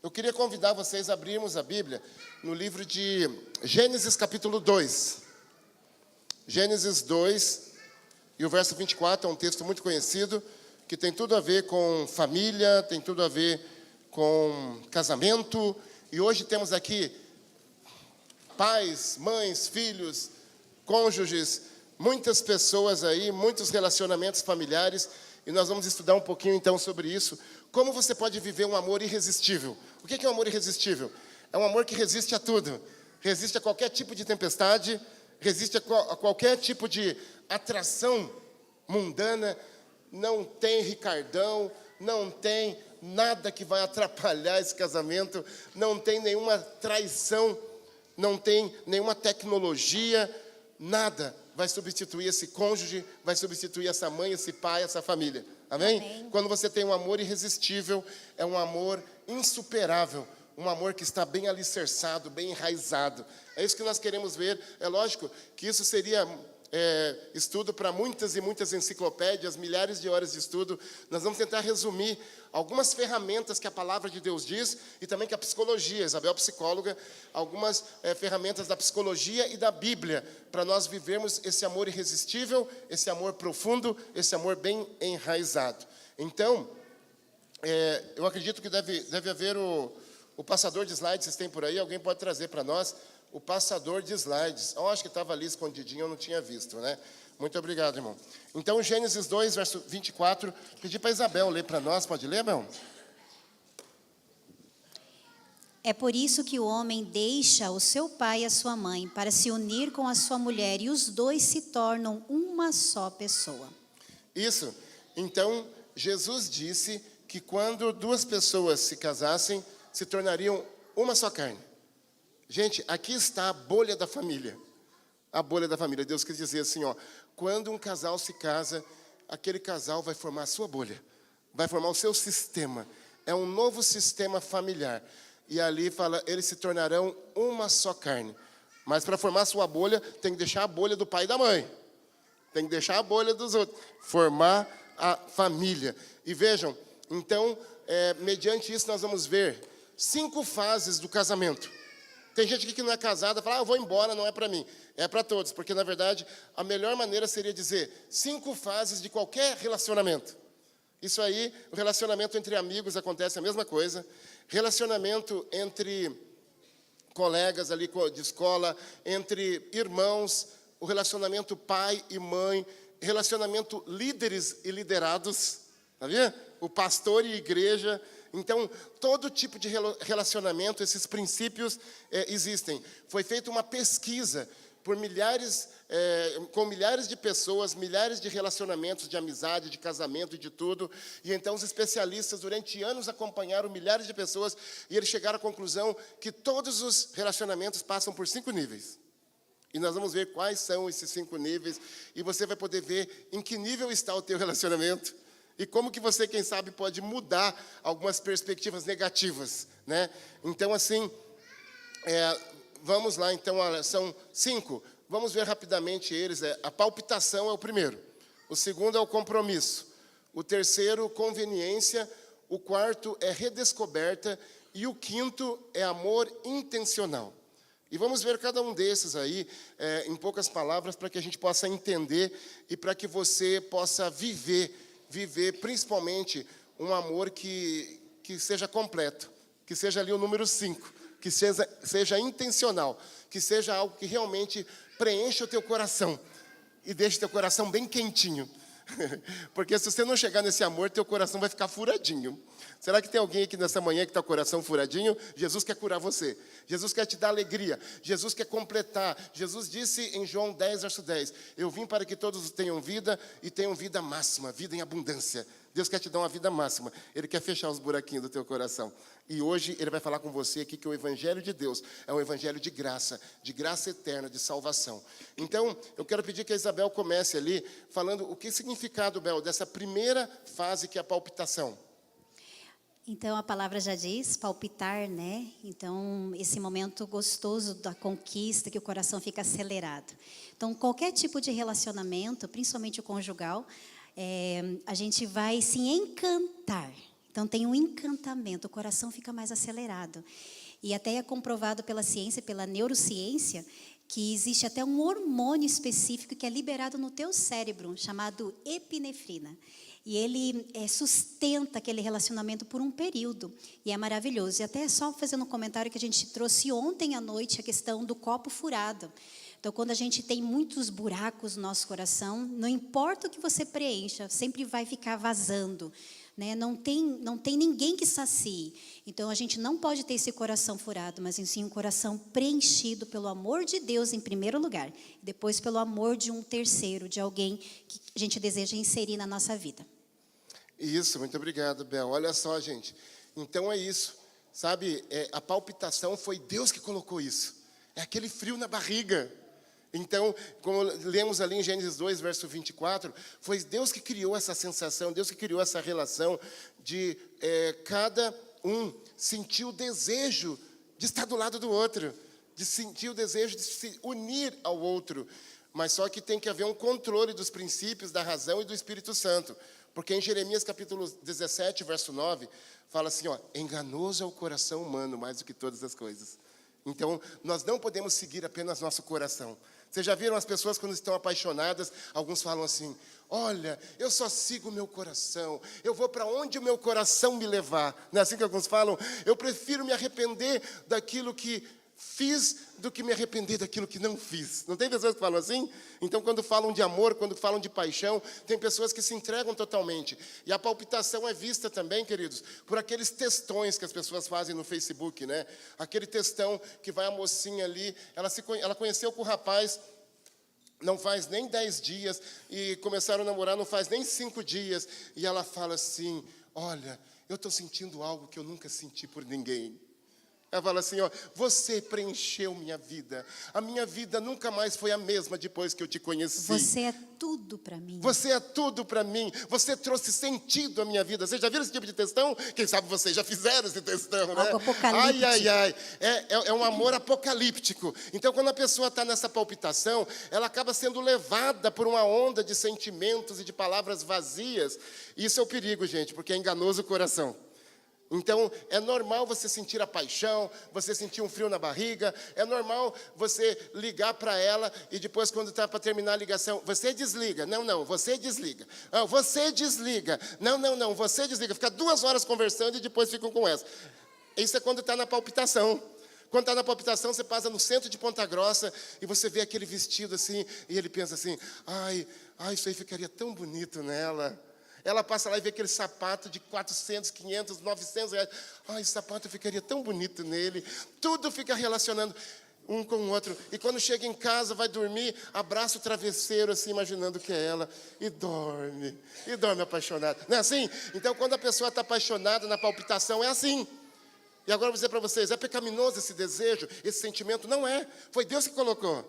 Eu queria convidar vocês a abrirmos a Bíblia no livro de Gênesis capítulo 2. Gênesis 2 e o verso 24 é um texto muito conhecido, que tem tudo a ver com família, tem tudo a ver com casamento. E hoje temos aqui pais, mães, filhos, cônjuges, muitas pessoas aí, muitos relacionamentos familiares. E nós vamos estudar um pouquinho então sobre isso. Como você pode viver um amor irresistível? O que é um amor irresistível? É um amor que resiste a tudo. Resiste a qualquer tipo de tempestade, resiste a qualquer tipo de atração mundana. Não tem Ricardão, não tem nada que vai atrapalhar esse casamento, não tem nenhuma traição, não tem nenhuma tecnologia, nada vai substituir esse cônjuge, vai substituir essa mãe, esse pai, essa família. Amém? Amém. Quando você tem um amor irresistível, é um amor insuperável, um amor que está bem alicerçado, bem enraizado. É isso que nós queremos ver. É lógico que isso seria estudo para muitas e muitas enciclopédias, milhares de horas de estudo. Nós vamos tentar resumir algumas ferramentas que a palavra de Deus diz e também que a psicologia, Isabel psicóloga, algumas ferramentas da psicologia e da Bíblia, para nós vivermos esse amor irresistível, esse amor profundo, esse amor bem enraizado. Então, eu acredito que deve haver o passador de slides, vocês têm por aí, alguém pode trazer para nós o passador de slides. Eu acho que estava ali escondidinho, eu não tinha visto, né? Muito obrigado, irmão. Então, Gênesis 2, verso 24, pedi para Isabel ler para nós, pode ler, irmão? É por isso que o homem deixa o seu pai e a sua mãe para se unir com a sua mulher, e os dois se tornam uma só pessoa. Isso. Então, Jesus disse que quando duas pessoas se casassem, se tornariam uma só carne. Gente, aqui está a bolha da família. A bolha da família. Deus quis dizer assim, ó, quando um casal se casa, aquele casal vai formar a sua bolha. Vai formar o seu sistema. É um novo sistema familiar. E ali fala, eles se tornarão uma só carne. Mas para formar a sua bolha, tem que deixar a bolha do pai e da mãe. Tem que deixar a bolha dos outros. Formar a família. E vejam, então, mediante isso nós vamos ver 5 fases do casamento. Tem gente aqui que não é casada, fala, eu vou embora, não é para mim. É para todos, porque na verdade a melhor maneira seria dizer 5 fases de qualquer relacionamento. Isso aí, o relacionamento entre amigos acontece a mesma coisa. Relacionamento entre colegas ali de escola, entre irmãos, o relacionamento pai e mãe, relacionamento líderes e liderados, tá vendo? O pastor e igreja. Então, todo tipo de relacionamento, esses princípios existem. Foi feita uma pesquisa por com milhares de pessoas, milhares de relacionamentos de amizade, de casamento e de tudo. E então os especialistas durante anos acompanharam milhares de pessoas e eles chegaram à conclusão que todos os relacionamentos passam por 5 níveis. E nós vamos ver quais são esses 5 níveis e você vai poder ver em que nível está o teu relacionamento. E como que você, quem sabe, pode mudar algumas perspectivas negativas, né? Então, assim, vamos lá, então, olha, são 5. Vamos ver rapidamente eles. A palpitação é o primeiro. O segundo é o compromisso. O terceiro, conveniência. O quarto é redescoberta. E o quinto é amor intencional. E vamos ver cada um desses aí, em poucas palavras, para que a gente possa entender e para que você possa viver principalmente um amor que seja completo, que seja ali o número 5, que seja intencional, que seja algo que realmente preencha o teu coração e deixe teu coração bem quentinho. Porque se você não chegar nesse amor, teu coração vai ficar furadinho. Será que tem alguém aqui nessa manhã que está com o coração furadinho? Jesus quer curar você. Jesus quer te dar alegria. Jesus quer completar. Jesus disse em João 10, verso 10, eu vim para que todos tenham vida e tenham vida máxima, vida em abundância. Deus quer te dar uma vida máxima. Ele quer fechar os buraquinhos do teu coração. E hoje Ele vai falar com você aqui que o Evangelho de Deus é um Evangelho de graça eterna, de salvação. Então, eu quero pedir que a Isabel comece ali falando o que significado, Bel, dessa primeira fase que é a palpitação. Então, a palavra já diz, palpitar, né? Então, esse momento gostoso da conquista, que o coração fica acelerado. Então, qualquer tipo de relacionamento, principalmente o conjugal, a gente vai se encantar. Então tem um encantamento, o coração fica mais acelerado. E até é comprovado pela ciência, pela neurociência, que existe até um hormônio específico que é liberado no teu cérebro, chamado epinefrina. E ele sustenta aquele relacionamento por um período. E é maravilhoso. E até só fazendo um comentário que a gente trouxe ontem à noite, a questão do copo furado. Então, quando a gente tem muitos buracos no nosso coração, não importa o que você preencha, sempre vai ficar vazando. Né? Não tem ninguém que sacie. Então, a gente não pode ter esse coração furado, mas sim um coração preenchido pelo amor de Deus em primeiro lugar. Depois pelo amor de um terceiro, de alguém que a gente deseja inserir na nossa vida. Isso, muito obrigado, Bel. Olha só, gente. Então é isso. Sabe, a palpitação foi Deus que colocou isso. É aquele frio na barriga. Então, como lemos ali em Gênesis 2, verso 24, foi Deus que criou essa sensação, Deus que criou essa relação de cada um sentir o desejo de estar do lado do outro, de sentir o desejo de se unir ao outro. Mas só que tem que haver um controle dos princípios, da razão e do Espírito Santo. Porque em Jeremias capítulo 17, verso 9, fala assim, ó, enganoso é o coração humano mais do que todas as coisas. Então, nós não podemos seguir apenas nosso coração. Vocês já viram as pessoas quando estão apaixonadas, alguns falam assim, olha, eu só sigo o meu coração, eu vou para onde o meu coração me levar. Não é assim que alguns falam? Eu prefiro me arrepender daquilo que fiz do que me arrepender daquilo que não fiz. Não tem pessoas que falam assim? Então, quando falam de amor, quando falam de paixão, tem pessoas que se entregam totalmente. E a palpitação é vista também, queridos, por aqueles textões que as pessoas fazem no Facebook, né? Aquele textão que vai a mocinha ali, ela conheceu com o rapaz, não faz nem 10 dias, e começaram a namorar não faz nem 5 dias, e ela fala assim, olha, eu estou sentindo algo que eu nunca senti por ninguém. Ela fala assim, ó, você preencheu minha vida. A minha vida nunca mais foi a mesma depois que eu te conheci. Você é tudo para mim. Você é tudo para mim. Você trouxe sentido à minha vida. Vocês já viram esse tipo de textão? Quem sabe vocês já fizeram esse textão, né? Algo apocalíptico. Ai, ai, ai. É um amor apocalíptico. Então, quando a pessoa está nessa palpitação, ela acaba sendo levada por uma onda de sentimentos e de palavras vazias. Isso é o perigo, gente, porque é enganoso o coração. Então, é normal você sentir a paixão, você sentir um frio na barriga, é normal você ligar para ela e depois, quando está para terminar a ligação, você desliga. Não, não, você desliga. Ah, você desliga. Não, não, não, você desliga. Fica 2 horas conversando e depois ficam com essa. Isso é quando está na palpitação. Quando está na palpitação, você passa no centro de Ponta Grossa e você vê aquele vestido assim, e ele pensa assim, ai, isso aí ficaria tão bonito nela. Ela passa lá e vê aquele sapato de 400, 500, 900 reais. Ai, esse sapato ficaria tão bonito nele. Tudo fica relacionando um com o outro. E quando chega em casa, vai dormir, abraça o travesseiro, assim, imaginando que é ela. E dorme apaixonado. Não é assim? Então, quando a pessoa está apaixonada na palpitação, é assim. E agora eu vou dizer para vocês, é pecaminoso esse desejo, esse sentimento? Não é. Foi Deus que colocou.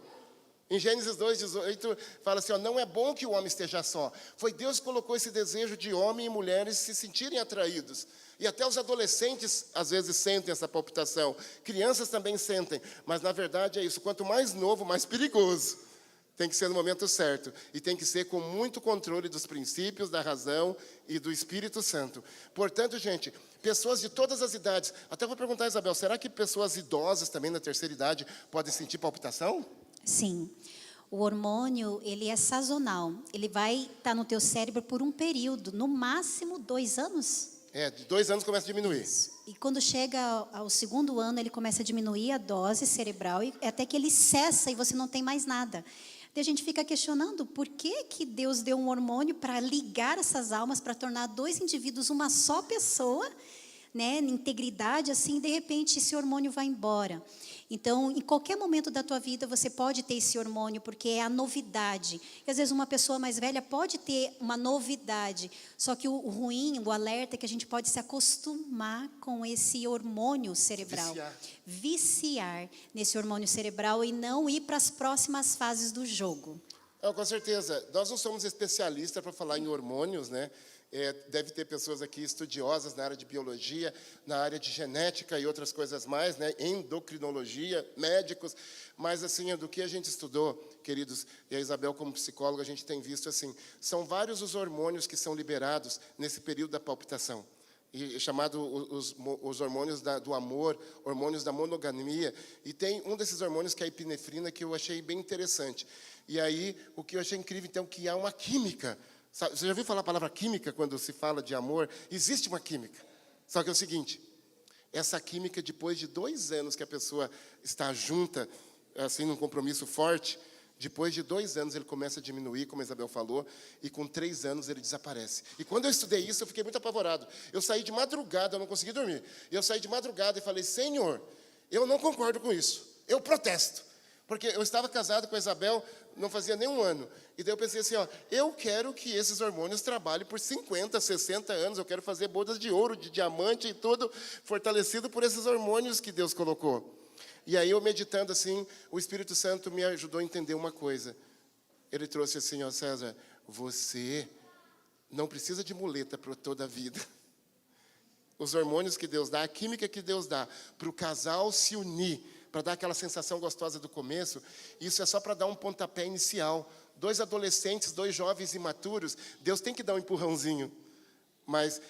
Em Gênesis 2:18, fala assim, ó, não é bom que o homem esteja só. Foi Deus que colocou esse desejo de homem e mulheres se sentirem atraídos. E até os adolescentes, às vezes, sentem essa palpitação. Crianças também sentem. Mas, na verdade, é isso. Quanto mais novo, mais perigoso. Tem que ser no momento certo. E tem que ser com muito controle dos princípios, da razão e do Espírito Santo. Portanto, gente, pessoas de todas as idades. Até vou perguntar a Isabel, será que pessoas idosas também na terceira idade podem sentir palpitação? Sim. O hormônio, ele é sazonal. Ele vai estar no teu cérebro por um período, no máximo 2 anos. De 2 anos começa a diminuir. E quando chega ao 2º ano, ele começa a diminuir a dose cerebral, e até que ele cessa e você não tem mais nada. Daí a gente fica questionando por que Deus deu um hormônio para ligar essas almas, para tornar 2 indivíduos uma só pessoa, né, integridade, assim, de repente esse hormônio vai embora. Então, em qualquer momento da tua vida, você pode ter esse hormônio, porque é a novidade. E, às vezes, uma pessoa mais velha pode ter uma novidade, só que o ruim, o alerta, é que a gente pode se acostumar com esse hormônio cerebral. Viciar nesse hormônio cerebral e não ir para as próximas fases do jogo. Com certeza. Nós não somos especialistas para falar em hormônios, né? Deve ter pessoas aqui estudiosas na área de biologia, na área de genética e outras coisas mais, né? Endocrinologia, médicos. Mas, assim, do que a gente estudou, queridos, e a Isabel como psicóloga, a gente tem visto, assim, são vários os hormônios que são liberados nesse período da palpitação. e chamado os hormônios do amor, hormônios da monogamia, e tem um desses hormônios que é a epinefrina, que eu achei bem interessante. E aí, o que eu achei incrível, então, que há uma química. Sabe, você já ouviu falar a palavra química quando se fala de amor? Existe uma química. Só que é o seguinte, essa química, depois de 2 anos que a pessoa está junta, assim, num compromisso forte, depois de 2 anos ele começa a diminuir, como a Isabel falou, e com 3 anos ele desaparece. E quando eu estudei isso, eu fiquei muito apavorado. Eu saí de madrugada, eu não consegui dormir. Eu saí de madrugada e falei, Senhor, eu não concordo com isso. Eu protesto. Porque eu estava casado com a Isabel, não fazia nem 1 ano. E daí eu pensei assim, eu quero que esses hormônios trabalhem por 50, 60 anos. Eu quero fazer bodas de ouro, de diamante e tudo, fortalecido por esses hormônios que Deus colocou. E aí eu meditando assim, o Espírito Santo me ajudou a entender uma coisa. Ele trouxe assim, César, você não precisa de muleta para toda a vida. Os hormônios que Deus dá, a química que Deus dá para o casal se unir, para dar aquela sensação gostosa do começo, isso é só para dar um pontapé inicial. 2 adolescentes, 2 jovens imaturos, Deus tem que dar um empurrãozinho. Mas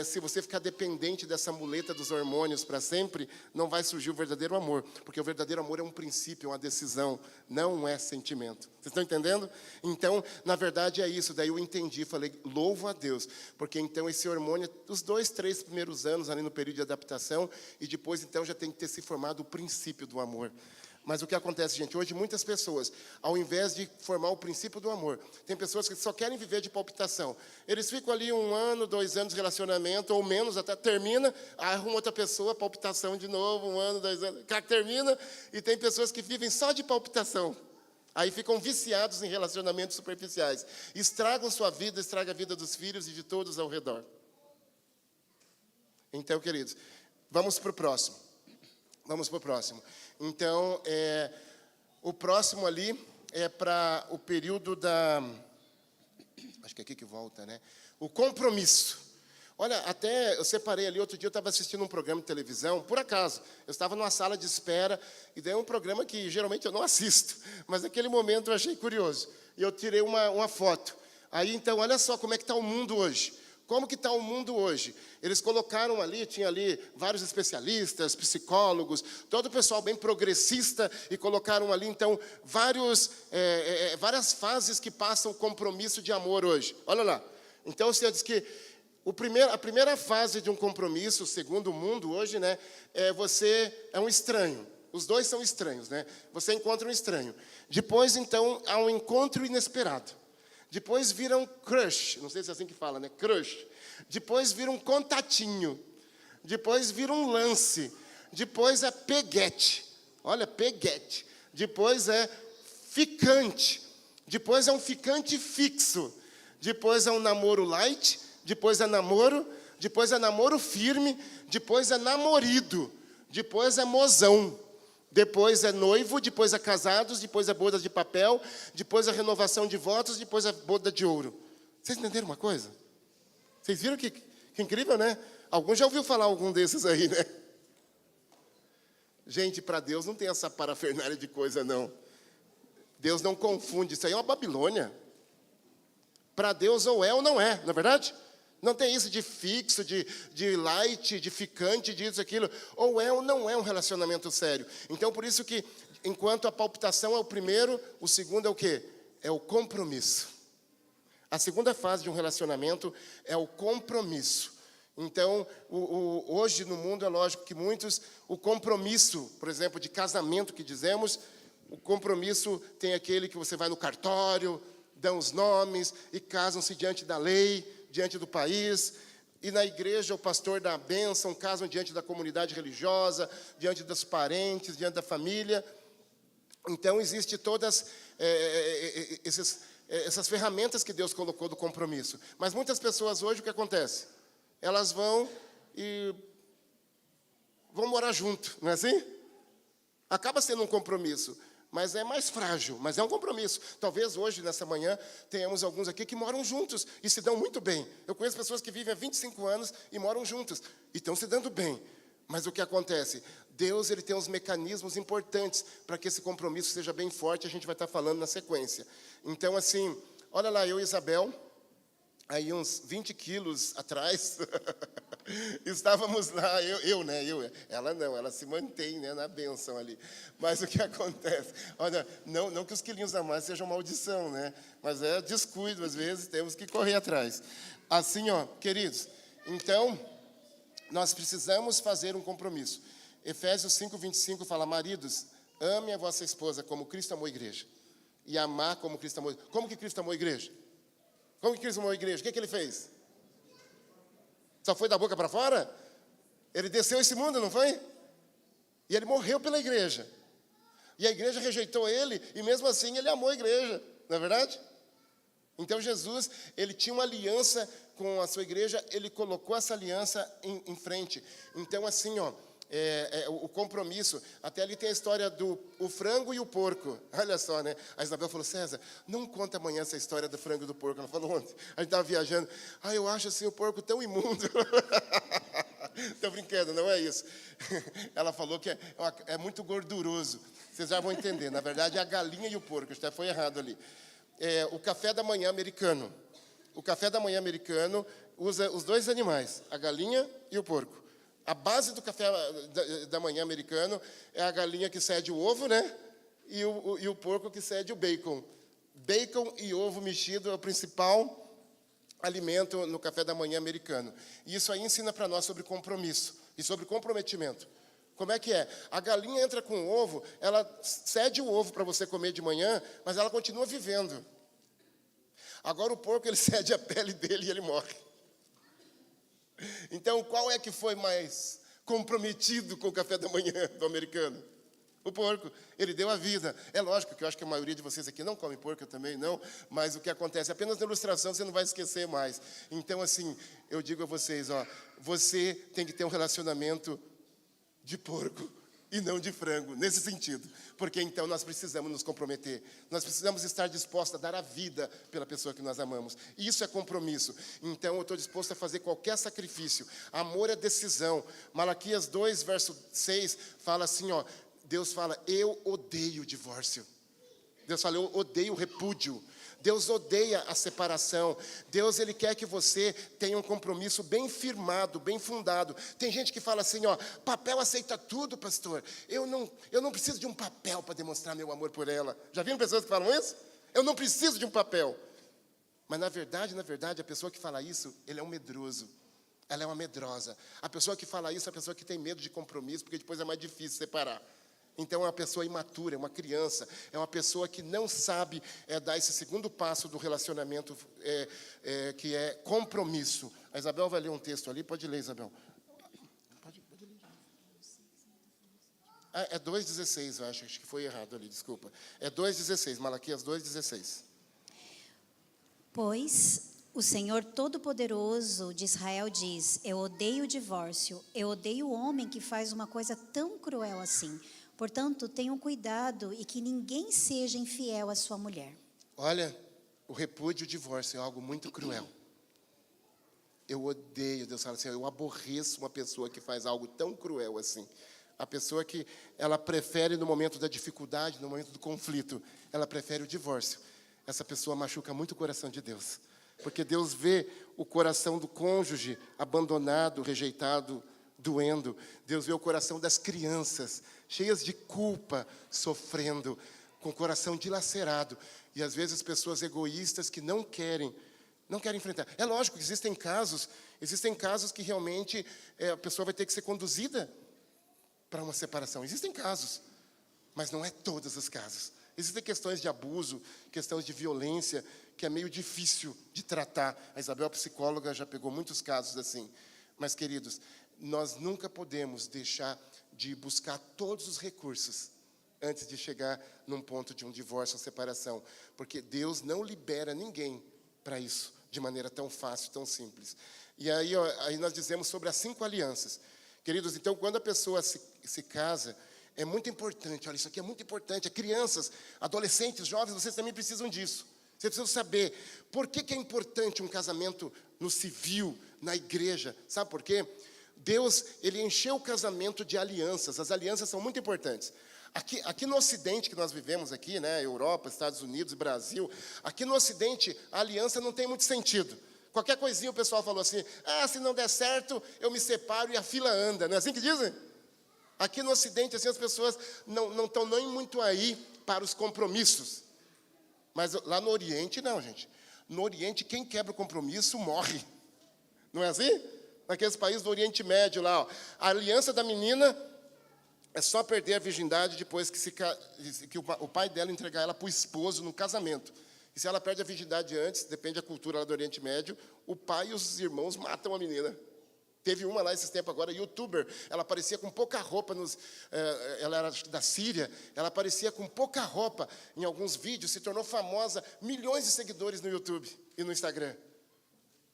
se você ficar dependente dessa muleta dos hormônios para sempre, não vai surgir o verdadeiro amor. Porque o verdadeiro amor é um princípio, uma decisão, não é sentimento. Vocês estão entendendo? Então, na verdade é isso. Daí eu entendi, falei, louvo a Deus. Porque então esse hormônio, os 2, 3 primeiros anos ali no período de adaptação, e depois então já tem que ter se formado o princípio do amor. Mas o que acontece, gente, hoje muitas pessoas, ao invés de formar o princípio do amor, tem pessoas que só querem viver de palpitação. Eles ficam ali 1 ano, 2 anos de relacionamento, ou menos, até termina, arruma outra pessoa, palpitação de novo, 1 ano, 2 anos, termina, e tem pessoas que vivem só de palpitação. Aí ficam viciados em relacionamentos superficiais. Estragam sua vida, estragam a vida dos filhos e de todos ao redor. Então, queridos, vamos para o próximo. Vamos para o próximo. Então, o próximo ali é para o período da... Acho que é aqui que volta, né? O compromisso. Olha, até eu separei ali, outro dia eu estava assistindo um programa de televisão, por acaso. Eu estava numa sala de espera, e daí é um programa que geralmente eu não assisto. Mas naquele momento eu achei curioso. E eu tirei uma foto. Aí, então, olha só como é que está o mundo hoje. Como que está o mundo hoje? Eles colocaram ali, tinha ali vários especialistas, psicólogos, todo o pessoal bem progressista, e colocaram ali, então, várias fases que passam o compromisso de amor hoje. Olha lá. Então, você diz que a primeira fase de um compromisso, segundo o mundo hoje, né, você é um estranho. Os 2 são estranhos, né? Você encontra um estranho. Depois, então, há um encontro inesperado. Depois vira um crush, não sei se é assim que fala, né? Crush. Depois vira um contatinho. Depois vira um lance. Depois é peguete. Olha, peguete. Depois é ficante. Depois é um ficante fixo. Depois é um namoro light. Depois é namoro. Depois é namoro firme. Depois é namorido. Depois é mozão. Depois é noivo, depois é casados, depois é boda de papel, depois é renovação de votos, depois é boda de ouro. Vocês entenderam uma coisa? Vocês viram que incrível, né? Alguns já ouviu falar algum desses aí, né? Gente, para Deus não tem essa parafernália de coisa, não. Deus não confunde, isso aí é uma Babilônia. Para Deus ou é ou não é, não é verdade? Não tem isso de fixo, de light, de ficante, disso, aquilo. Ou é ou não é um relacionamento sério. Então, por isso que, enquanto a palpitação é o primeiro, o segundo é o quê? É o compromisso. A segunda fase de um relacionamento é o compromisso. Então, hoje no mundo é lógico que muitos, o compromisso, por exemplo, de casamento que dizemos, o compromisso tem aquele que você vai no cartório, dão os nomes e casam-se diante da lei, diante do país, e na igreja o pastor dá a bênção, casam diante da comunidade religiosa, diante dos parentes, diante da família. Então, existe todas essas ferramentas que Deus colocou do compromisso. Mas muitas pessoas hoje, o que acontece? Elas vão morar junto, não é assim? Acaba sendo um compromisso. Mas é mais frágil, mas é um compromisso. Talvez hoje, nessa manhã, tenhamos alguns aqui que moram juntos e se dão muito bem. Eu conheço pessoas que vivem há 25 anos e moram juntos e estão se dando bem. Mas o que acontece? Deus ele tem uns mecanismos importantes para que esse compromisso seja bem forte, a gente vai estar falando na sequência. Então, assim, olha lá, eu e Isabel, aí uns 20 quilos atrás, Estávamos lá, ela não, ela se mantém, né, na bênção ali. Mas o que acontece? Olha, não que os quilinhos a mais sejam maldição, né? Mas é descuido, às vezes, temos que correr atrás. Assim, ó, queridos, então, nós precisamos fazer um compromisso. Efésios 5:25 fala, maridos, amem a vossa esposa como Cristo amou a igreja. E amar como Cristo amou. Como que Cristo amou a igreja? Como que Cristo amou a igreja? O que ele fez? Só foi da boca para fora? Ele desceu esse mundo, não foi? E ele morreu pela igreja. E a igreja rejeitou ele, e mesmo assim ele amou a igreja, não é verdade? Então Jesus, ele tinha uma aliança com a sua igreja, ele colocou essa aliança em frente. Então assim, ó, o compromisso, até ali tem a história do o frango e o porco. Olha só, né? A Isabel falou, César, não conta amanhã essa história do frango e do porco. Ela falou ontem, a gente estava viajando. Eu acho assim o porco tão imundo. Estou brincando, não é isso. Ela falou que é muito gorduroso. Vocês já vão entender. Na verdade, é a galinha e o porco. Até foi errado ali. O café da manhã americano. O café da manhã americano usa os dois animais, a galinha e o porco. A base do café da manhã americano é a galinha que cede o ovo, né? E o porco que cede o bacon. Bacon e ovo mexido é o principal alimento no café da manhã americano. E isso aí ensina para nós sobre compromisso e sobre comprometimento. Como é que é? A galinha entra com o ovo, ela cede o ovo para você comer de manhã, mas ela continua vivendo. Agora o porco, ele cede a pele dele e ele morre. Então, qual é que foi mais comprometido com o café da manhã do americano? O porco. Ele deu a vida. É lógico que eu acho que a maioria de vocês aqui não come porco, eu também não, mas o que acontece, apenas na ilustração você não vai esquecer mais. Então, assim, eu digo a vocês, ó, você tem que ter um relacionamento de porco e não de frango, nesse sentido. Porque então nós precisamos nos comprometer. Nós precisamos estar dispostos a dar a vida pela pessoa que nós amamos. Isso é compromisso. Então eu estou disposto a fazer qualquer sacrifício. Amor é decisão. Malaquias 2, verso 6, fala assim, ó, Deus fala, eu odeio o divórcio. Deus fala, eu odeio o repúdio. Deus odeia a separação. Deus, ele quer que você tenha um compromisso bem firmado, bem fundado. Tem gente que fala assim, ó, papel aceita tudo, pastor. Eu não preciso de um papel para demonstrar meu amor por ela. Já viram pessoas que falam isso? Eu não preciso de um papel. Mas na verdade, a pessoa que fala isso, ele é um medroso. Ela é uma medrosa. A pessoa que fala isso é a pessoa que tem medo de compromisso, porque depois é mais difícil separar. Então é uma pessoa imatura, é uma criança, é uma pessoa que não sabe dar esse segundo passo do relacionamento, que é compromisso. A Isabel vai ler um texto ali, pode ler, Isabel. Pode ler. É 2,16, eu acho que foi errado ali, desculpa. É 2,16, Malaquias 2,16. Pois o Senhor Todo-Poderoso de Israel diz, eu odeio o divórcio, eu odeio o homem que faz uma coisa tão cruel assim. Portanto, tenham cuidado e que ninguém seja infiel à sua mulher. Olha, o repúdio e o divórcio é algo muito cruel. Eu odeio, Deus fala assim, eu aborreço uma pessoa que faz algo tão cruel assim. A pessoa que ela prefere no momento da dificuldade, no momento do conflito, ela prefere o divórcio. Essa pessoa machuca muito o coração de Deus. Porque Deus vê o coração do cônjuge abandonado, rejeitado, doendo. Deus vê o coração das crianças, cheias de culpa, sofrendo, com o coração dilacerado. E às vezes pessoas egoístas que não querem enfrentar. É lógico que existem casos que realmente a pessoa vai ter que ser conduzida para uma separação. Existem casos, mas não é todos os casos. Existem questões de abuso, questões de violência, que é meio difícil de tratar. A Isabel, psicóloga, já pegou muitos casos assim. Mas, queridos, nós nunca podemos deixar de buscar todos os recursos antes de chegar num ponto de um divórcio ou separação. Porque Deus não libera ninguém para isso de maneira tão fácil, tão simples. E aí nós dizemos sobre as 5 alianças. Queridos, então, quando a pessoa se casa, é muito importante, olha, isso aqui é muito importante. Crianças, adolescentes, jovens, vocês também precisam disso. Vocês precisam saber por que é importante um casamento no civil, na igreja. Sabe por quê? Deus, ele encheu o casamento de alianças. As alianças são muito importantes. Aqui no Ocidente, que nós vivemos aqui, né, Europa, Estados Unidos, Brasil, aqui no Ocidente, a aliança não tem muito sentido. Qualquer coisinha o pessoal falou assim, se não der certo, eu me separo e a fila anda. Não é assim que dizem? Aqui no Ocidente, assim, as pessoas não estão nem muito aí para os compromissos. Mas lá no Oriente, não, gente. No Oriente, quem quebra o compromisso morre. Não é assim? Naqueles países do Oriente Médio lá, ó, a aliança da menina é só perder a virgindade depois que o pai dela entregar ela para o esposo no casamento. E se ela perde a virgindade antes, depende da cultura lá do Oriente Médio, o pai e os irmãos matam a menina. Teve uma lá esses tempos agora, youtuber, ela aparecia com pouca roupa, ela era da Síria, ela aparecia com pouca roupa em alguns vídeos, se tornou famosa, milhões de seguidores no YouTube e no Instagram.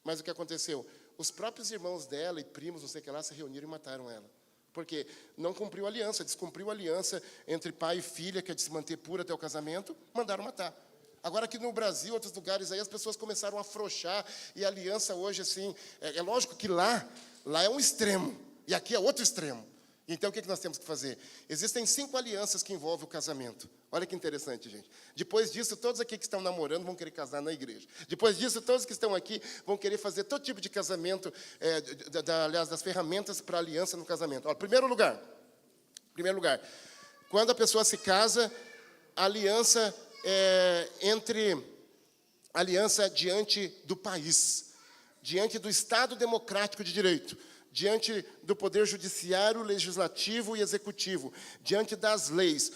Mas o que aconteceu? Os próprios irmãos dela e primos, não sei o que lá, se reuniram e mataram ela. Porque não cumpriu a aliança, descumpriu a aliança entre pai e filha, que é de se manter pura até o casamento, mandaram matar. Agora aqui no Brasil, outros lugares aí, as pessoas começaram a afrouxar, e a aliança hoje, assim, é lógico que lá é um extremo, e aqui é outro extremo. Então, o que nós temos que fazer? Existem 5 alianças que envolvem o casamento. Olha que interessante, gente. Depois disso, todos aqui que estão namorando vão querer casar na igreja. Depois disso, todos que estão aqui vão querer fazer todo tipo de casamento, aliás, das ferramentas para aliança no casamento. Olha, primeiro lugar, quando a pessoa se casa, a aliança aliança diante do país, diante do Estado democrático de direito, diante do poder judiciário, legislativo e executivo, diante das leis,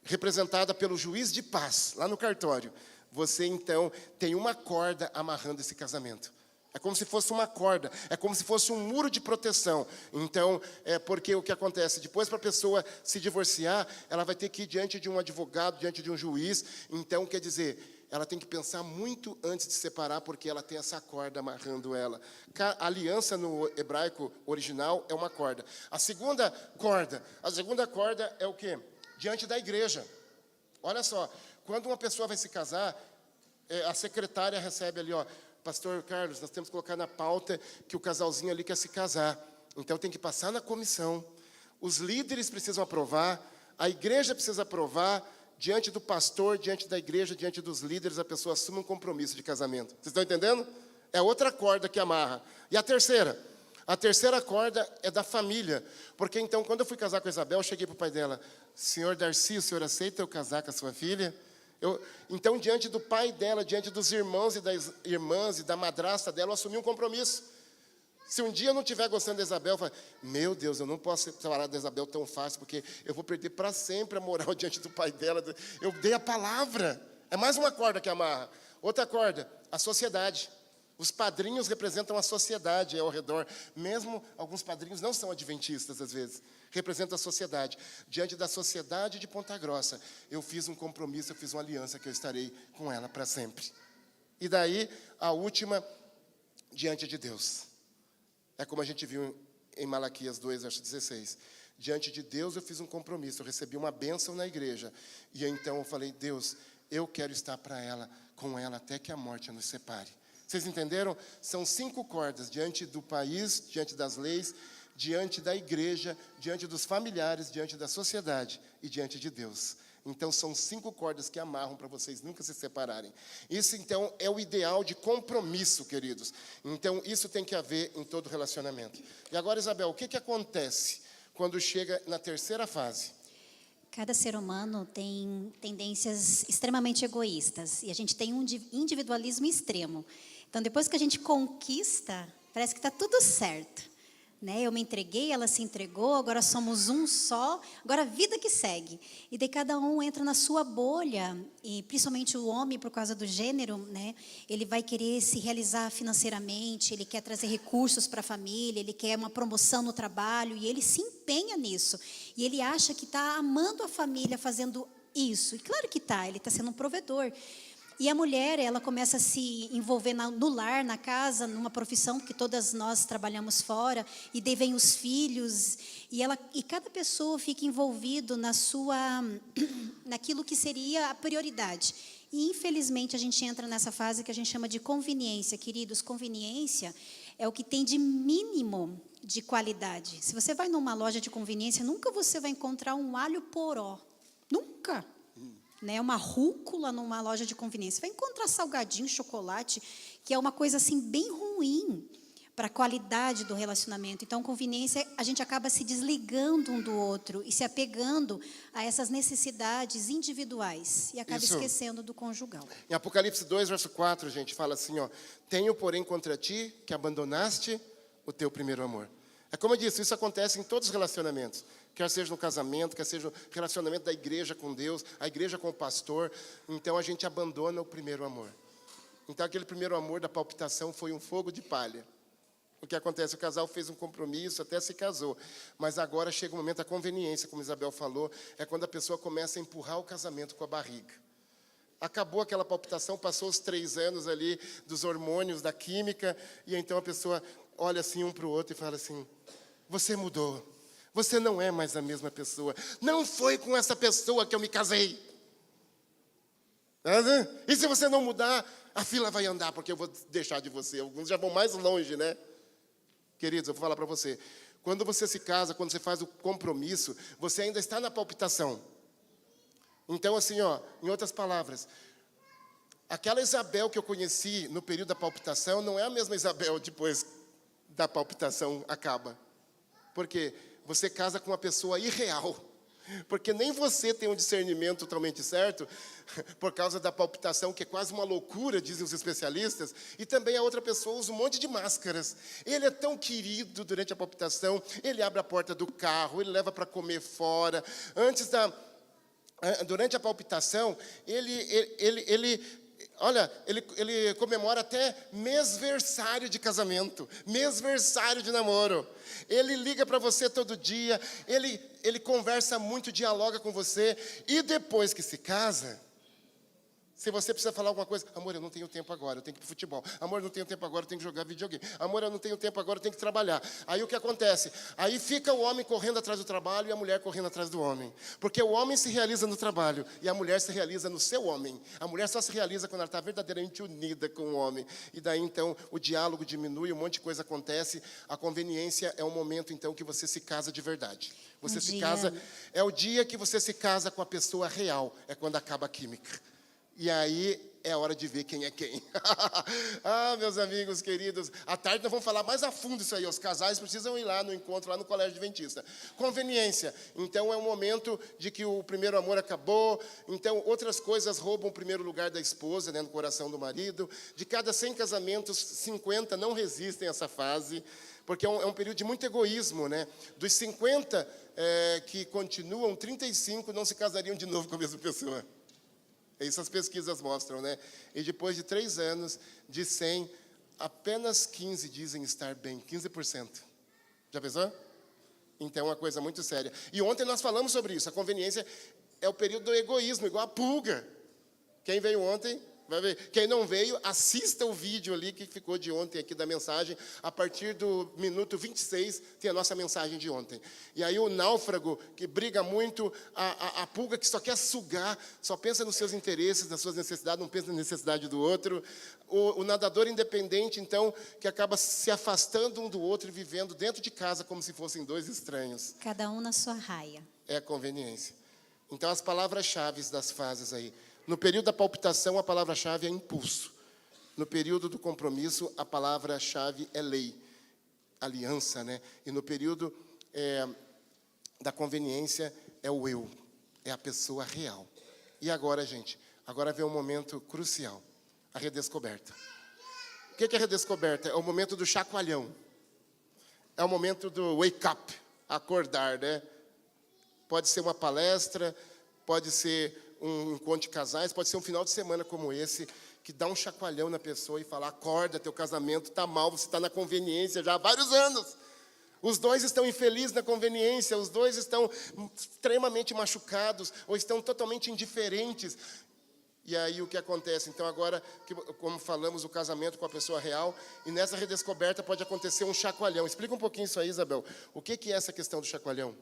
representada pelo juiz de paz, lá no cartório. Você, então, tem uma corda amarrando esse casamento. É como se fosse uma corda, é como se fosse um muro de proteção. Então, porque o que acontece? Depois, para a pessoa se divorciar, ela vai ter que ir diante de um advogado, diante de um juiz. Então, quer dizer, ela tem que pensar muito antes de separar, porque ela tem essa corda amarrando ela. A aliança no hebraico original é uma corda. A segunda corda é o quê? Diante da igreja. Olha só, quando uma pessoa vai se casar, a secretária recebe ali, ó, Pastor Carlos, nós temos que colocar na pauta que o casalzinho ali quer se casar. Então tem que passar na comissão. Os líderes precisam aprovar, a igreja precisa aprovar, diante do pastor, diante da igreja, diante dos líderes, a pessoa assume um compromisso de casamento. Vocês estão entendendo? É outra corda que amarra. E a terceira? A terceira corda é da família. Porque então, quando eu fui casar com a Isabel, eu cheguei para o pai dela, Senhor Darcy, o senhor aceita eu casar com a sua filha? Então, diante do pai dela, diante dos irmãos e das irmãs e da madrasta dela, eu assumi um compromisso. Se um dia eu não estiver gostando da Isabel, eu falo, meu Deus, eu não posso falar da Isabel tão fácil, porque eu vou perder para sempre a moral diante do pai dela. Eu dei a palavra. É mais uma corda que amarra. Outra corda, a sociedade. Os padrinhos representam a sociedade ao redor. Mesmo alguns padrinhos não são adventistas, às vezes. Representam a sociedade. Diante da sociedade de Ponta Grossa, eu fiz um compromisso, eu fiz uma aliança que eu estarei com ela para sempre. E daí, a última, diante de Deus. É como a gente viu em Malaquias 2, verso 16. Diante de Deus eu fiz um compromisso, eu recebi uma bênção na igreja. E então eu falei, Deus, eu quero estar com ela até que a morte nos separe. Vocês entenderam? São 5 cordas, diante do país, diante das leis, diante da igreja, diante dos familiares, diante da sociedade e diante de Deus. Então, são 5 cordas que amarram para vocês nunca se separarem. Isso, então, é o ideal de compromisso, queridos. Então, isso tem que haver em todo relacionamento. E agora, Isabel, o que acontece quando chega na terceira fase? Cada ser humano tem tendências extremamente egoístas. E a gente tem um individualismo extremo. Então, depois que a gente conquista, parece que está tudo certo. Né? Eu me entreguei, ela se entregou, agora somos um só, agora a vida que segue. E daí cada um entra na sua bolha, e principalmente o homem, por causa do gênero, né? Ele vai querer se realizar financeiramente, ele quer trazer recursos para a família, ele quer uma promoção no trabalho, e ele se empenha nisso. E ele acha que está amando a família fazendo isso. E claro que está, ele está sendo um provedor. E a mulher, ela começa a se envolver no lar, na casa, numa profissão, porque todas nós trabalhamos fora, e daí vem os filhos, e cada pessoa fica envolvido naquilo que seria a prioridade. E, infelizmente, a gente entra nessa fase que a gente chama de conveniência. Queridos, conveniência é o que tem de mínimo de qualidade. Se você vai numa loja de conveniência, nunca você vai encontrar um alho poró. Nunca. né, uma rúcula numa loja de conveniência. Vai encontrar salgadinho, chocolate, que é uma coisa assim bem ruim para a qualidade do relacionamento. Então, conveniência, a gente acaba se desligando um do outro e se apegando a essas necessidades individuais e acaba esquecendo do conjugal. Em Apocalipse 2, verso 4, a gente fala assim, ó: tenho, porém, contra ti que abandonaste o teu primeiro amor. É como eu disse, isso acontece em todos os relacionamentos. Quer seja no casamento, quer seja no relacionamento da igreja com Deus, a igreja com o pastor. Então, a gente abandona o primeiro amor. Então, aquele primeiro amor da palpitação foi um fogo de palha. O que acontece? O casal fez um compromisso, até se casou. Mas agora chega o momento da conveniência, como Isabel falou, é quando a pessoa começa a empurrar o casamento com a barriga. Acabou aquela palpitação, passou os 3 anos ali dos hormônios, da química, e então a pessoa olha assim um para o outro e fala assim: você mudou, você não é mais a mesma pessoa, não foi com essa pessoa que eu me casei. E se você não mudar, a fila vai andar, porque eu vou deixar de você. Alguns já vão mais longe, né? Queridos, eu vou falar para você. Quando você se casa, quando você faz o compromisso, você ainda está na palpitação. Então, assim, ó, em outras palavras, aquela Isabel que eu conheci no período da palpitação não é a mesma Isabel depois da palpitação acaba. Porque você casa com uma pessoa irreal. Porque nem você tem um discernimento totalmente certo, por causa da palpitação, que é quase uma loucura, dizem os especialistas, e também a outra pessoa usa um monte de máscaras. Ele é tão querido durante a palpitação, ele abre a porta do carro, ele leva para comer fora. Durante a palpitação, ele comemora até mêsversário de casamento, mêsversário de namoro. Ele liga para você todo dia, ele conversa muito, dialoga com você. E depois que se casa, se você precisa falar alguma coisa: amor, eu não tenho tempo agora, eu tenho que ir para o futebol. Amor, eu não tenho tempo agora, eu tenho que jogar videogame. Amor, eu não tenho tempo agora, eu tenho que trabalhar. Aí o que acontece? Aí fica o homem correndo atrás do trabalho e a mulher correndo atrás do homem. Porque o homem se realiza no trabalho e a mulher se realiza no seu homem. A mulher só se realiza quando ela está verdadeiramente unida com o homem. E daí, então, o diálogo diminui, um monte de coisa acontece. A conveniência é o momento, então, que você se casa de verdade. Você se casa, é o dia que você se casa com a pessoa real. É quando acaba a química. E aí é hora de ver quem é quem. Ah, meus amigos queridos, à tarde nós vamos falar mais a fundo isso aí. Os casais precisam ir lá no encontro, lá no Colégio Adventista. Conveniência. Então é um momento de que o primeiro amor acabou. Então outras coisas roubam o primeiro lugar da esposa, né, no coração do marido. De cada 100 casamentos, 50 não resistem a essa fase. Porque é um período de muito egoísmo, né? Dos 50 que continuam, 35 não se casariam de novo com a mesma pessoa. Isso as pesquisas mostram, né? E depois de 3 anos, de 100, apenas 15 dizem estar bem, 15%. Já pensou? Então é uma coisa muito séria. E ontem nós falamos sobre isso. A conveniência é o período do egoísmo, igual a pulga. Quem veio ontem, vai ver. Quem não veio, assista o vídeo ali que ficou de ontem aqui da mensagem. A partir do minuto 26, tem a nossa mensagem de ontem. E aí o náufrago, que briga muito, a pulga que só quer sugar, só pensa nos seus interesses, nas suas necessidades, não pensa na necessidade do outro. O nadador independente, então, que acaba se afastando um do outro e vivendo dentro de casa como se fossem 2 estranhos. Cada um na sua raia. É a conveniência. Então, as palavras-chave das fases aí. No período da palpitação, a palavra-chave é impulso. No período do compromisso, a palavra-chave é lei, aliança, né? E no período da conveniência, é o eu, é a pessoa real. E agora, gente, agora vem um momento crucial, a redescoberta. O que é a redescoberta? É o momento do chacoalhão. É o momento do wake up, acordar, né? Pode ser uma palestra, pode ser um encontro de casais, pode ser um final de semana como esse, que dá um chacoalhão na pessoa e fala: acorda, teu casamento está mal, você está na conveniência já há vários anos. Os 2 estão infelizes na conveniência, os 2 estão extremamente machucados, ou estão totalmente indiferentes. E aí o que acontece? Então agora, como falamos, o casamento com a pessoa real, e nessa redescoberta pode acontecer um chacoalhão. Explica um pouquinho isso aí, Isabel. O que é essa questão do chacoalhão?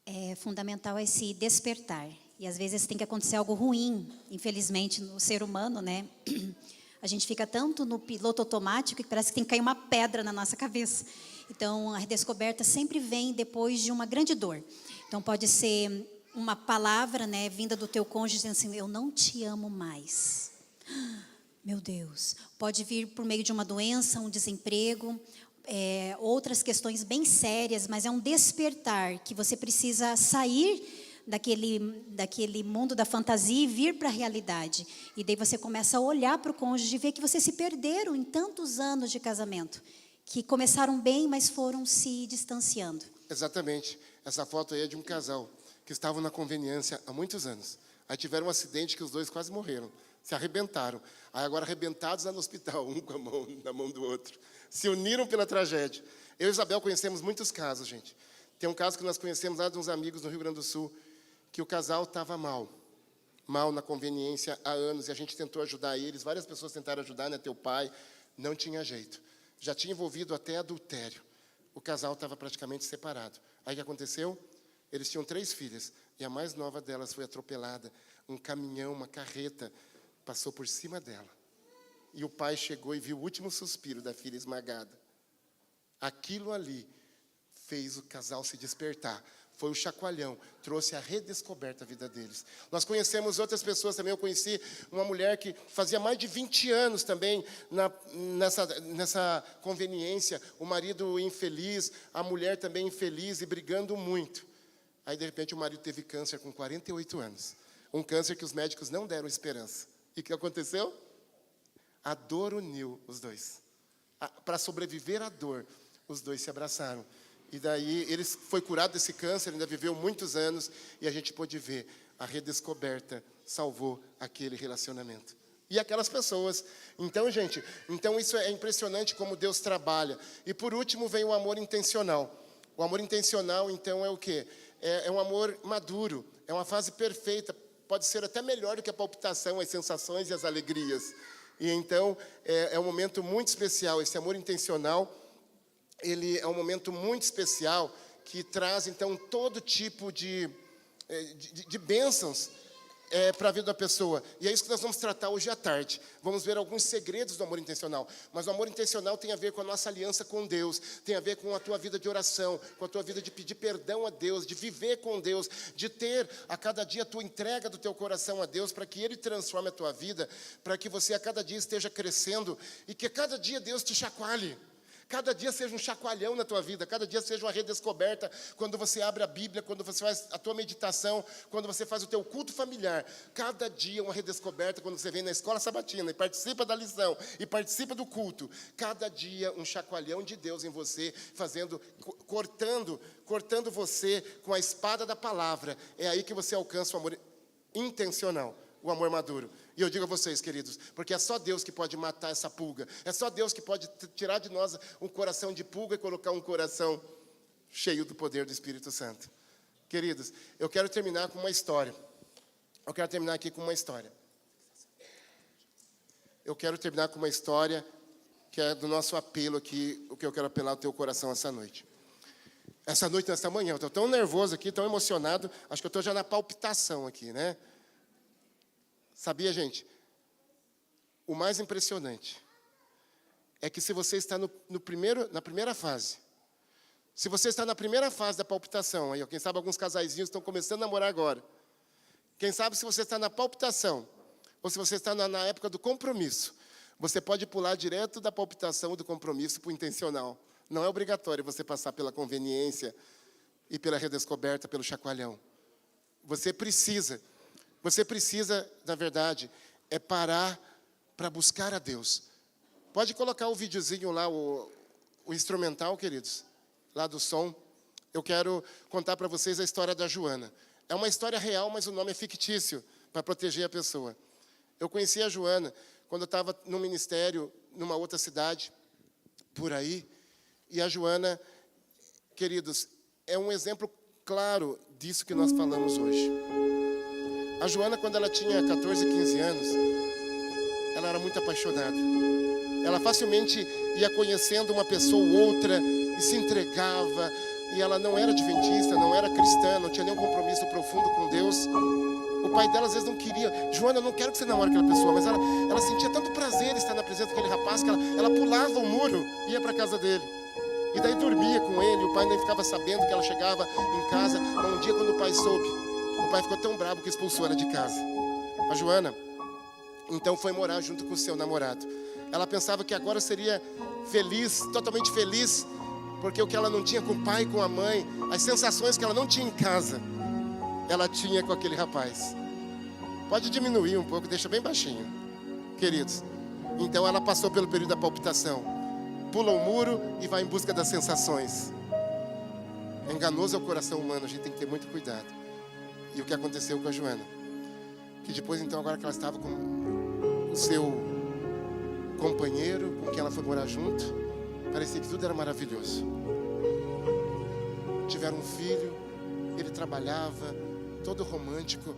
É fundamental esse despertar. E às vezes tem que acontecer algo ruim, infelizmente, no ser humano, né? A gente fica tanto no piloto automático que parece que tem que cair uma pedra na nossa cabeça. Então, a redescoberta sempre vem depois de uma grande dor. Então, pode ser uma palavra, né, vinda do teu cônjuge dizendo assim, eu não te amo mais. Meu Deus, pode vir por meio de uma doença, um desemprego, outras questões bem sérias, mas é um despertar que você precisa sair daquele mundo da fantasia e vir para a realidade. E daí você começa a olhar para o cônjuge e ver que vocês se perderam em tantos anos de casamento, que começaram bem, mas foram se distanciando. Exatamente. Essa foto aí é de um casal que estavam na conveniência há muitos anos. Aí tiveram um acidente que os dois quase morreram. Se arrebentaram. Aí agora arrebentados lá no hospital, um com a mão na mão do outro. Se uniram pela tragédia. Eu e Isabel conhecemos muitos casos, gente. Tem um caso que nós conhecemos lá de uns amigos no Rio Grande do Sul, que o casal estava mal na conveniência há anos, e a gente tentou ajudar eles, várias pessoas tentaram ajudar, né, teu pai, não tinha jeito. Já tinha envolvido até adultério. O casal estava praticamente separado. Aí o que aconteceu? Eles tinham 3 filhas, e a mais nova delas foi atropelada. Um caminhão, uma carreta, passou por cima dela. E o pai chegou e viu o último suspiro da filha esmagada. Aquilo ali fez o casal se despertar. Foi o chacoalhão, trouxe a redescoberta à vida deles. Nós conhecemos outras pessoas também. Eu conheci uma mulher que fazia mais de 20 anos também nessa conveniência. O marido infeliz, a mulher também infeliz e brigando muito. Aí, de repente, o marido teve câncer com 48 anos. Um câncer que os médicos não deram esperança. E o que aconteceu? A dor uniu os dois. Para sobreviver à dor, os dois se abraçaram. E daí ele foi curado desse câncer, ainda viveu muitos anos, e a gente pôde ver a redescoberta salvou aquele relacionamento. E aquelas pessoas. Então, gente, isso é impressionante como Deus trabalha. E por último vem o amor intencional. O amor intencional, então, é o quê? É um amor maduro, é uma fase perfeita, pode ser até melhor do que a palpitação, as sensações e as alegrias. E então, é um momento muito especial, esse amor intencional. Ele é um momento muito especial que traz, então, todo tipo de bênçãos para a vida da pessoa. E é isso que nós vamos tratar hoje à tarde. Vamos ver alguns segredos do amor intencional. Mas o amor intencional tem a ver com a nossa aliança com Deus, tem a ver com a tua vida de oração, com a tua vida de pedir perdão a Deus, de viver com Deus, de ter a cada dia a tua entrega do teu coração a Deus, para que Ele transforme a tua vida, para que você a cada dia esteja crescendo e que a cada dia Deus te chacoalhe. Cada dia seja um chacoalhão na tua vida, cada dia seja uma redescoberta, quando você abre a Bíblia, quando você faz a tua meditação, quando você faz o teu culto familiar, cada dia uma redescoberta, quando você vem na escola sabatina e participa da lição, e participa do culto, cada dia um chacoalhão de Deus em você, cortando você com a espada da palavra. É aí que você alcança o amor intencional, o amor maduro. E eu digo a vocês, queridos, porque é só Deus que pode matar essa pulga. É só Deus que pode tirar de nós um coração de pulga e colocar um coração cheio do poder do Espírito Santo. Queridos, eu quero terminar com uma história. Eu quero terminar aqui com uma história. Eu quero terminar com uma história que é do nosso apelo aqui, o que eu quero apelar ao teu coração essa noite. Essa noite, nessa manhã, eu estou tão nervoso aqui, tão emocionado, acho que eu estou já na palpitação aqui, né? Sabia, gente? O mais impressionante é que se você está na primeira fase, se você está na primeira fase da palpitação, aí, quem sabe alguns casaizinhos estão começando a namorar agora. Quem sabe se você está na palpitação, ou se você está na época do compromisso, você pode pular direto da palpitação do compromisso para o intencional. Não é obrigatório você passar pela conveniência e pela redescoberta, pelo chacoalhão. Você precisa, na verdade, parar para buscar a Deus. Pode colocar o videozinho lá, o instrumental, queridos, lá do som. Eu quero contar para vocês a história da Joana. É uma história real, mas o nome é fictício, para proteger a pessoa. Eu conheci a Joana quando eu estava no ministério, numa outra cidade, por aí. E a Joana, queridos, é um exemplo claro disso que nós falamos hoje. A Joana, quando ela tinha 14, 15 anos, ela era muito apaixonada. Ela facilmente ia conhecendo uma pessoa ou outra e se entregava. E ela não era adventista, não era cristã, não tinha nenhum compromisso profundo com Deus. O pai dela às vezes não queria. Joana, eu não quero que você namore aquela pessoa. Mas ela sentia tanto prazer em estar na presença daquele rapaz que ela pulava o muro e ia para a casa dele. E daí dormia com ele. O pai nem ficava sabendo que ela chegava em casa. Mas um dia, quando o pai soube O pai ficou tão bravo que expulsou ela de casa. A Joana, então, foi morar junto com o seu namorado. Ela pensava que agora seria feliz, totalmente feliz, porque o que ela não tinha com o pai, com a mãe, as sensações que ela não tinha em casa, ela tinha com aquele rapaz. Pode diminuir um pouco, deixa bem baixinho, queridos. Então ela passou pelo período da palpitação, pula o muro e vai em busca das sensações. Enganoso é o coração humano, a gente tem que ter muito cuidado. E o que aconteceu com a Joana? Que depois, então, agora que ela estava com o seu companheiro, com quem ela foi morar junto, parecia que tudo era maravilhoso. Tiveram um filho, ele trabalhava, todo romântico,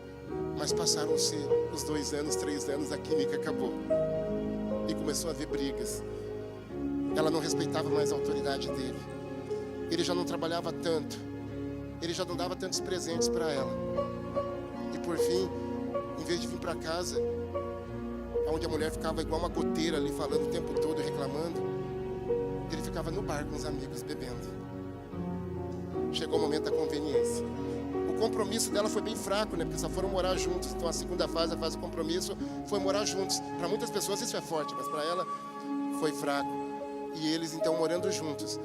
mas passaram-se os 2 anos, 3 anos, a química acabou. E começou a haver brigas. Ela não respeitava mais a autoridade dele. Ele já não trabalhava tanto. Ele já não dava tantos presentes para ela. E por fim, em vez de vir para casa, onde a mulher ficava igual uma goteira ali, falando o tempo todo, reclamando, ele ficava no bar com os amigos, bebendo. Chegou o momento da conveniência. O compromisso dela foi bem fraco, né? Porque só foram morar juntos. Então a segunda fase, a fase do compromisso, foi morar juntos. Para muitas pessoas isso é forte, mas para ela foi fraco. E eles então morando juntos.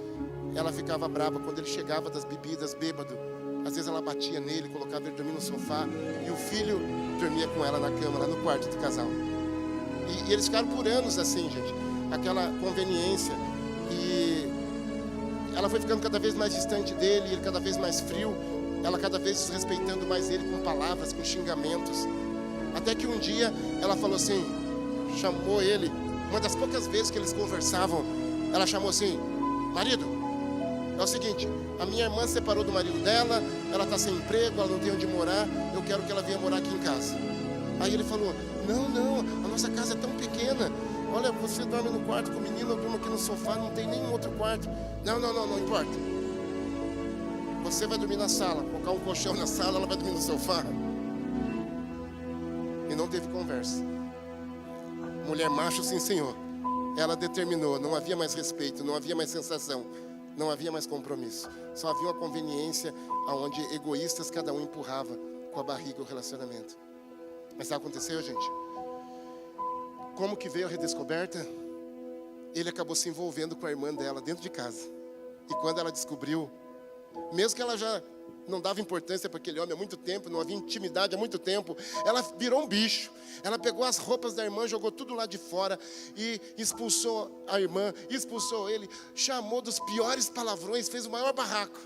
Ela ficava brava quando ele chegava das bebidas, bêbado. Às vezes ela batia nele, colocava ele dormir no sofá. E o filho dormia com ela na cama, lá no quarto do casal. E eles ficaram por anos assim, gente. Aquela conveniência. E ela foi ficando cada vez mais distante dele, ele cada vez mais frio. Ela cada vez desrespeitando mais ele com palavras, com xingamentos. Até que um dia ela falou assim, chamou ele, uma das poucas vezes que eles conversavam, ela chamou assim, marido, é o seguinte, a minha irmã se separou do marido dela, ela está sem emprego, ela não tem onde morar, eu quero que ela venha morar aqui em casa. Aí ele falou, não, a nossa casa é tão pequena, olha, você dorme no quarto com o menino, eu durmo aqui no sofá, não tem nenhum outro quarto. Não importa. Você vai dormir na sala, colocar um colchão na sala, ela vai dormir no sofá. E não teve conversa. Mulher macho, sim senhor. Ela determinou, não havia mais respeito, não havia mais sensação, não havia mais compromisso. Só havia uma conveniência onde egoístas cada um empurrava com a barriga o relacionamento. Mas sabe o que aconteceu, gente? Como que veio a redescoberta? Ele acabou se envolvendo com a irmã dela dentro de casa. E quando ela descobriu, mesmo que ela já não dava importância para aquele homem há muito tempo, não havia intimidade há muito tempo, ela virou um bicho. Ela pegou as roupas da irmã, jogou tudo lá de fora e expulsou a irmã, expulsou ele, chamou dos piores palavrões, fez o maior barraco.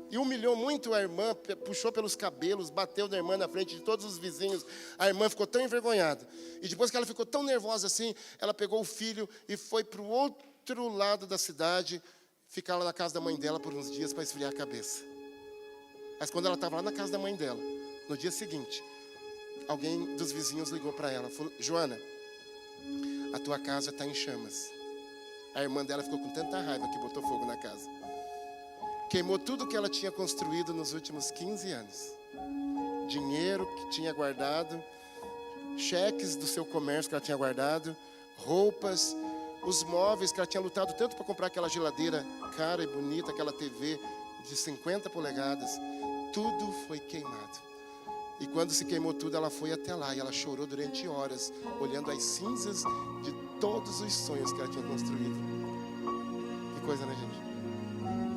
E humilhou muito a irmã, puxou pelos cabelos, bateu na irmã na frente de todos os vizinhos. A irmã ficou tão envergonhada. E depois que ela ficou tão nervosa assim, ela pegou o filho e foi para o outro lado da cidade, ficar lá na casa da mãe dela por uns dias para esfriar a cabeça. Mas quando ela estava lá na casa da mãe dela, no dia seguinte, alguém dos vizinhos ligou para ela, falou, Joana, a tua casa está em chamas. A irmã dela ficou com tanta raiva que botou fogo na casa. Queimou tudo que ela tinha construído nos últimos 15 anos. Dinheiro que tinha guardado, cheques do seu comércio que ela tinha guardado, roupas, os móveis que ela tinha lutado tanto para comprar aquela geladeira cara e bonita, aquela TV de 50 polegadas, tudo foi queimado. E quando se queimou tudo, ela foi até lá e ela chorou durante horas, olhando as cinzas de todos os sonhos que ela tinha construído. Que coisa, né, gente?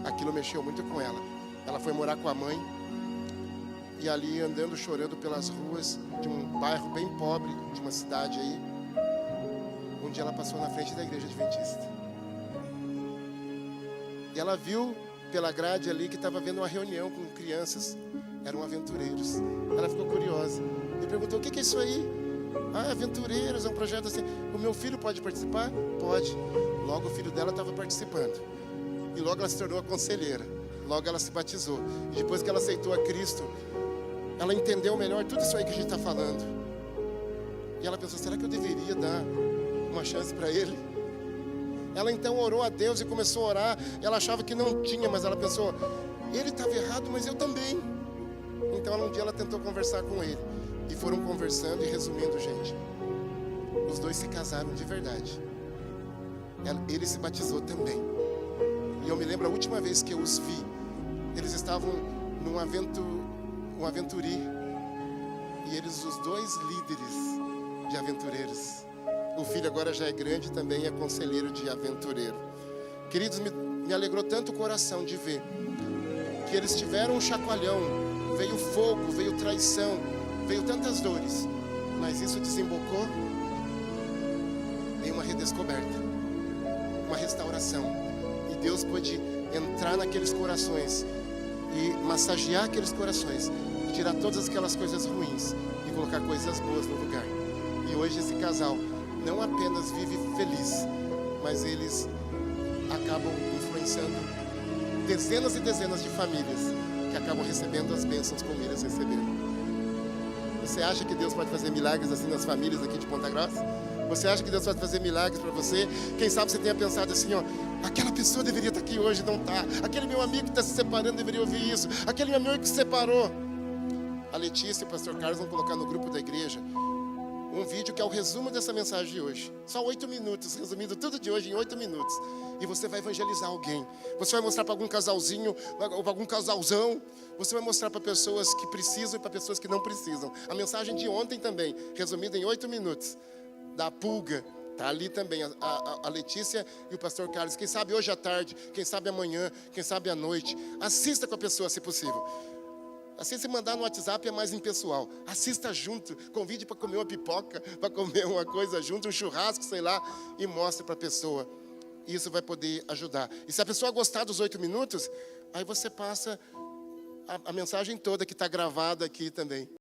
Aquilo mexeu muito com ela. Ela foi morar com a mãe e ali andando, chorando pelas ruas de um bairro bem pobre, de uma cidade aí, um dia ela passou na frente da igreja adventista. E ela viu pela grade ali que estava havendo uma reunião com crianças. Eram aventureiros. Ela ficou curiosa e perguntou, o que é isso aí? Ah, aventureiros, é um projeto assim. O meu filho pode participar? Pode. Logo o filho dela estava participando. E logo ela se tornou a conselheira. Logo ela se batizou. E depois que ela aceitou a Cristo, ela entendeu melhor tudo isso aí que a gente está falando. E ela pensou, será que eu deveria dar uma chance para ele? Ela então orou a Deus e começou a orar. Ela achava que não tinha, mas ela pensou, ele estava errado, mas eu também. Então um dia ela tentou conversar com ele. E foram conversando e resumindo, gente, os dois se casaram de verdade. Ele se batizou também. E eu me lembro a última vez que eu os vi, eles estavam num um Aventuri. E eles, os dois líderes de aventureiros. O filho agora já é grande, também é conselheiro de aventureiro. Queridos, me alegrou tanto o coração de ver que eles tiveram um chacoalhão, veio fogo, veio traição, veio tantas dores, mas isso desembocou em uma redescoberta, uma restauração. E Deus pôde entrar naqueles corações e massagear aqueles corações, e tirar todas aquelas coisas ruins e colocar coisas boas no lugar. E hoje esse casal não apenas vive feliz, mas eles acabam influenciando dezenas e dezenas de famílias que acabam recebendo as bênçãos como eles receberam. Você acha que Deus pode fazer milagres assim nas famílias aqui de Ponta Grossa? Você acha que Deus pode fazer milagres para você? Quem sabe você tenha pensado assim, ó, aquela pessoa deveria estar aqui hoje, não está. Aquele meu amigo que está se separando deveria ouvir isso. Aquele meu amigo que se separou. A Letícia e o pastor Carlos vão colocar no grupo da igreja um vídeo que é o resumo dessa mensagem de hoje. Só 8 minutos, resumindo tudo de hoje em 8 minutos. E você vai evangelizar alguém. Você vai mostrar para algum casalzinho, ou para algum casalzão. Você vai mostrar para pessoas que precisam e para pessoas que não precisam. A mensagem de ontem também, resumida em 8 minutos. Da pulga, está ali também. A Letícia e o pastor Carlos. Quem sabe hoje à tarde, quem sabe amanhã, quem sabe à noite. Assista com a pessoa, se possível. Assim, se mandar no WhatsApp é mais impessoal. Assista junto, convide para comer uma pipoca, para comer uma coisa junto, um churrasco, sei lá, e mostre para a pessoa. Isso vai poder ajudar. E se a pessoa gostar dos 8 minutos, aí você passa a mensagem toda que está gravada aqui também.